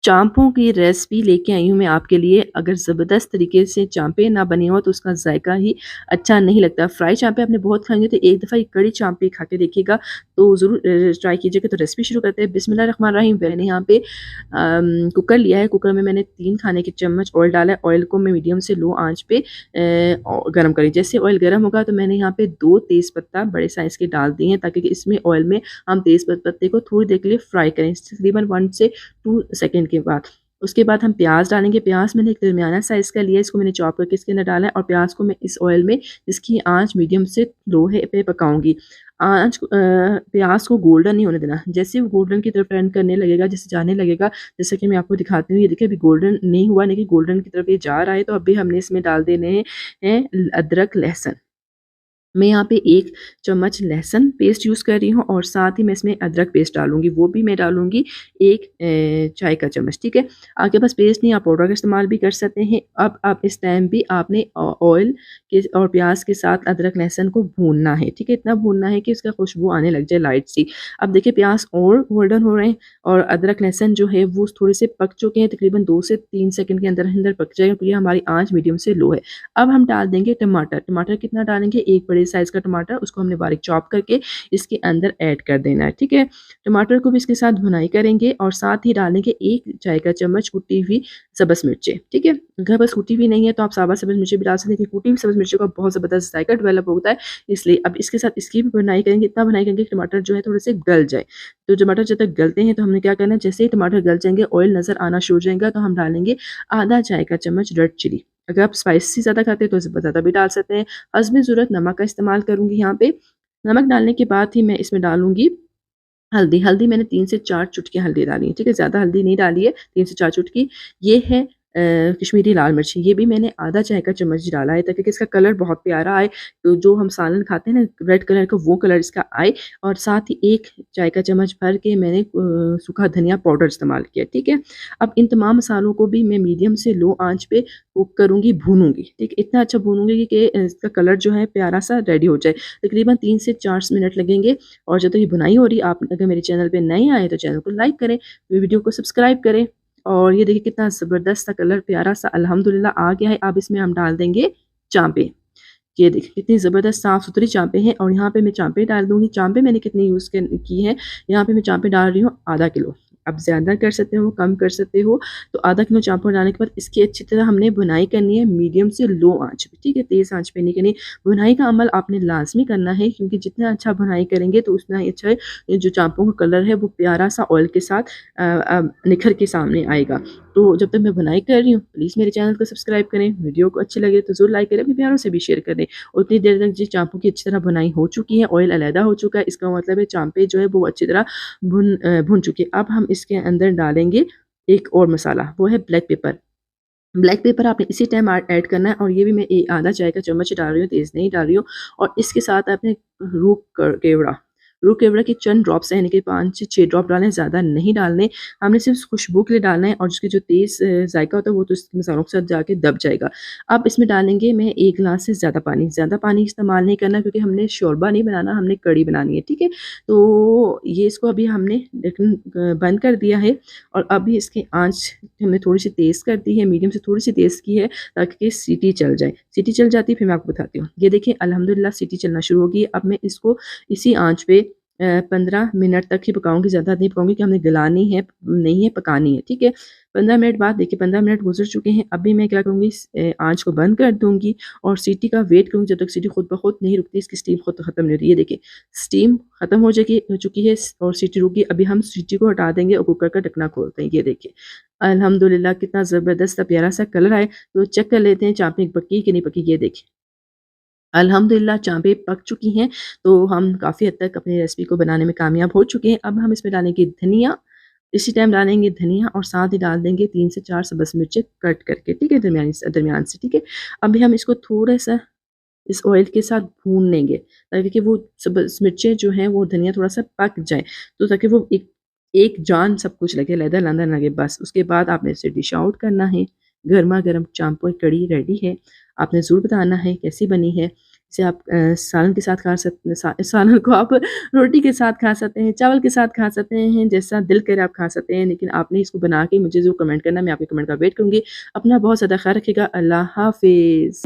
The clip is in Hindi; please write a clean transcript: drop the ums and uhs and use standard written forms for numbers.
चांपों की रेसिपी लेके आई हूँ मैं आपके लिए। अगर ज़बरदस्त तरीके से चांपें ना बनी हो तो उसका जायका ही अच्छा नहीं लगता। फ्राई चांपें आपने बहुत खाई हैं तो एक दफ़ा ये कड़ी चांपें खा के देखिएगा तो ज़रूर ट्राई कीजिएगा। तो रेसिपी शुरू करते हैं। बिस्मिल्लाहिर्रहमानिर्रहीम। मैंने यहाँ पे कुकर लिया है। कुकर में मैंने 3 खाने के चम्मच ऑयल डाला है। ऑयल को मैं मीडियम से लो आँच पे गरम करी। जैसे ऑयल गरम होगा तो मैंने यहाँ पे 2 तेज़ पत्ता बड़े साइज़ के डाल दिए हैं ताकि कि इसमें ऑयल में हम तेज़ पत्ते को थोड़ी देर के लिए फ्राई करें, तकरीबन 1 से 2 सेकंड के बाद। उसके बाद हम प्याज़ डालेंगे। प्याज़ मैंने एक दरमियाना साइज़ का लिया है, इसको मैंने चॉप करके इसके अंदर डाला है और प्याज़ को मैं इस ऑयल में इसकी आँच मीडियम से लो है पे पकाऊँगी। प्याज़ को गोल्डन नहीं होने देना। जैसे वो गोल्डन की तरफ टर्न करने लगेगा, जैसे जाने लगेगा, जैसे कि मैं आपको दिखाती हूँ, ये देखिए अभी गोल्डन नहीं हुआ लेकिन गोल्डन की तरफ ये जा रहा है, तो अभी हमने इसमें डाल देने हैं अदरक, लहसुन। मैं यहाँ पे 1 चम्मच लहसुन पेस्ट यूज़ कर रही हूँ और साथ ही मैं इसमें अदरक पेस्ट डालूँगी, वो भी मैं डालूँगी 1 चाय का चम्मच, ठीक है। आपके पास पेस्ट नहीं, आप पाउडर का इस्तेमाल भी कर सकते हैं। अब आप इस टाइम भी आपने ऑयल के और प्याज के साथ अदरक लहसुन को भूनना है, ठीक है। इतना भूनना है कि उसका खुशबू आने लग जाए लाइट सी। अब देखिए प्याज और गोल्डन हो रहे हैं और अदरक लहसुन जो है वो थोड़े से पक चुके हैं, तकरीबन 2 से 3 सेकंड के अंदर अंदर पक जाएगा क्योंकि हमारी आँच मीडियम से लो है। अब हम डाल देंगे टमाटर। टमाटर कितना डालेंगे? 1 बड़े साइज़ का टमाटर, उसको हमने बारीक चॉप करके इसके अंदर ऐड कर देना है, ठीक है। टमाटर को भी इसके साथ भुनाई करेंगे और साथ ही डालेंगे 1 चाय का चम्मच कुटी हुई सब्ज़ मिर्चें, ठीक है। अगर बस कुटी हुई नहीं है तो आप साबुत सब्ज़ मिर्चें भी डाल सकते हैं कि कुटी हुई सब्ज़ मिर्चों का बहुत ज़बरदस्त जायका डेवलप होता है, इसलिए। अब इसके साथ इसकी भी भुनाई करेंगे, इतना भुनाई करेंगे कि टमाटर जो है थोड़े से गल जाए। तो टमाटर जब तक गलते हैं तो हमने क्या करना है, जैसे ही टमाटर गल जाएँगे, ऑयल नज़र आना शुरू हो जाएगा तो हम डालेंगे आधा चाय का चम्मच रेड चिली। अगर आप स्पाइसी ज़्यादा खाते हैं तो ज़्यादा भी डाल सकते हैं। हस्बे ज़रूरत नमक का इस्तेमाल करूँगी यहाँ पे। नमक डालने के बाद ही मैं इसमें डालूँगी हल्दी। हल्दी मैंने 3 से 4 चुटकी हल्दी डाली है, ठीक है? ज़्यादा हल्दी नहीं डाली है, 3 से 4 चुटकी। ये है कश्मीरी लाल मिर्च, ये भी मैंने आधा चाय का चम्मच डाला है ताकि कि इसका कलर बहुत प्यारा आए। तो जो हम सालन खाते हैं ना रेड कलर का, वो कलर इसका आए। और साथ ही 1 चाय का चम्मच भर के मैंने सूखा धनिया पाउडर इस्तेमाल किया, ठीक है? अब इन तमाम मसालों को भी मैं मीडियम से लो आँच पे कुक करूँगी, भूनूँगी, ठीक है? इतना अच्छा भूनूँगी कि इसका कलर जो है प्यारा-सा रेडी हो जाए। तकरीबन 3 से 4 मिनट लगेंगे। और जब तक ये बुनाई हो रही है, आप अगर मेरे चैनल पे नए आए तो चैनल को लाइक करें, वीडियो को सब्सक्राइब करें। और ये देखिए कितना ज़बरदस्त सा कलर प्यारा सा अल्हम्दुलिल्लाह आ गया है। अब इसमें हम डाल देंगे चाँपें। ये देखिए कितनी ज़बरदस्त साफ़-सुथरी चाँपें हैं और यहाँ पे मैं चाँपें डाल दूँगी। चाँपें मैंने कितनी यूज़ की हैं, यहाँ पे मैं चाँपें डाल रही हूँ आधा किलो। आप ज़्यादा कर सकते हो, कम कर सकते हो। तो आधा किलो चाँपें डालने के बाद इसकी अच्छी तरह हमने भुनाई करनी है मीडियम से लो आँच पे, ठीक है? तेज़ आँच पे नहीं करनी। भुनाई का अमल आपने लाज़मी करना है क्योंकि जितना अच्छा भुनाई करेंगे तो उतना ही अच्छा ये जो चाँपों का कलर है वो प्यारा-सा ऑयल के साथ निखर के सामने आएगा। तो जब तक मैं भुनाई कर रही हूँ, प्लीज़ मेरे चैनल को सब्सक्राइब करें। वीडियो को अच्छी लगे तो ज़रूर लाइक करें, अपने प्यारों से भी शेयर करें। उतनी देर तक जी चाँपों की अच्छी तरह भुनाई हो चुकी है, ऑयल अलहदा हो चुका है, इसका मतलब है चाँपें जो है वो अच्छी तरह भुन चुकी है। अब हम इसके अंदर डालेंगे एक और मसाला, वो है ब्लैक पेपर। ब्लैक पेपर आपने इसी टाइम ऐड करना है और ये भी मैं आधा चाय का चम्मच डाल रही हूँ, तेज़ नहीं डाल रही हूँ। और इसके साथ आपने केवड़ा, रूह केवड़ा के चंद ड्रॉप्स हैं, यानी कि 5 से 6 ड्रॉप डालने हैं, ज़्यादा नहीं डालने। हमने सिर्फ़ खुशबू के लिए डालना है और उसकी जो तेज़ जायका होता है वो तो इस मसालों के साथ जाके दब जाएगा। अब इसमें डालेंगे मैं 1 गिलास से ज़्यादा पानी इस्तेमाल नहीं करना क्योंकि हमने शोरबा नहीं बनाना, हमने कढ़ी बनानी है, ठीक है? तो ये इसको अभी हमने ढक्कन बंद कर दिया है और अभी इसकी आँच हमने थोड़ी-सी तेज़ कर दी है, मीडियम से थोड़ी-सी तेज़ की है ताकि सीटी चल जाए। सीटी चल जाती है फिर मैं आपको बताती हूँ। ये देखिए अल्हम्दुलिल्लाह सीटी चलना शुरू हो गई है। अब मैं इसको इसी आँच पे 15 मिनट तक ही पकाऊँगी, ज़्यादा नहीं पकाऊँगी कि हमने गलानी है नहीं है, पकानी है, ठीक है? 15 मिनट बाद देखिए 15 मिनट गुज़र चुके हैं। अभी मैं क्या करूँगी आँच को बंद कर दूँगी और सीटी का वेट करूँगी जब तक सीटी खुद ब खुद नहीं रुकती, इसकी स्टीम खुद ख़त्म नहीं होती। ये देखिए स्टीम ख़त्म हो चुकी है और सीटी रुक गई। अभी हम सीटी को हटा देंगे और कुकर का ढकना खोलते हैं। ये देखिए अल्हम्दुलिल्लाह कितना ज़बरदस्त सा प्यारा सा कलर आया। तो चेक कर लेते हैं चाँपें पकी कि नहीं पकी। ये देखिए अल्हम्दुलिल्लाह चाँपें पक चुकी हैं, तो हम काफ़ी हद तक अपनी रेसिपी को बनाने में कामयाब हो चुके हैं। अब हम इसमें डालेंगे धनिया, इसी टाइम डालेंगे धनिया और साथ ही डाल देंगे 3 से 4 सब्ज़ मिर्चें कट करके, ठीक है? दरमियान से, ठीक है? अभी हम इसको थोड़ा-सा इस ऑयल के साथ भून लेंगे ताकि कि वो सब्ज़ मिर्चें जो हैं वो धनिया थोड़ा-सा पक जाए, तो ताकि वो एक एक जान सब कुछ लगे, लहदा-लहदा ना लगे बस। उसके बाद आपने इसे डिश आउट करना है। गरमा-गरम चाँपों की कढ़ी रेडी है। आपने ज़रूर बताना है कैसी बनी है। इसे आप सालन के साथ खा सकते सालन को आप रोटी के साथ खा सकते हैं, चावल के साथ खा सकते हैं, जैसा दिल करे आप खा सकते हैं। लेकिन आपने इसको बना के मुझे ज़रूर कमेंट करना, मैं आपके कमेंट का वेट करूँगी। अपना बहुत ज़्यादा ख़्याल रखिएगा। अल्लाह हाफ़िज़।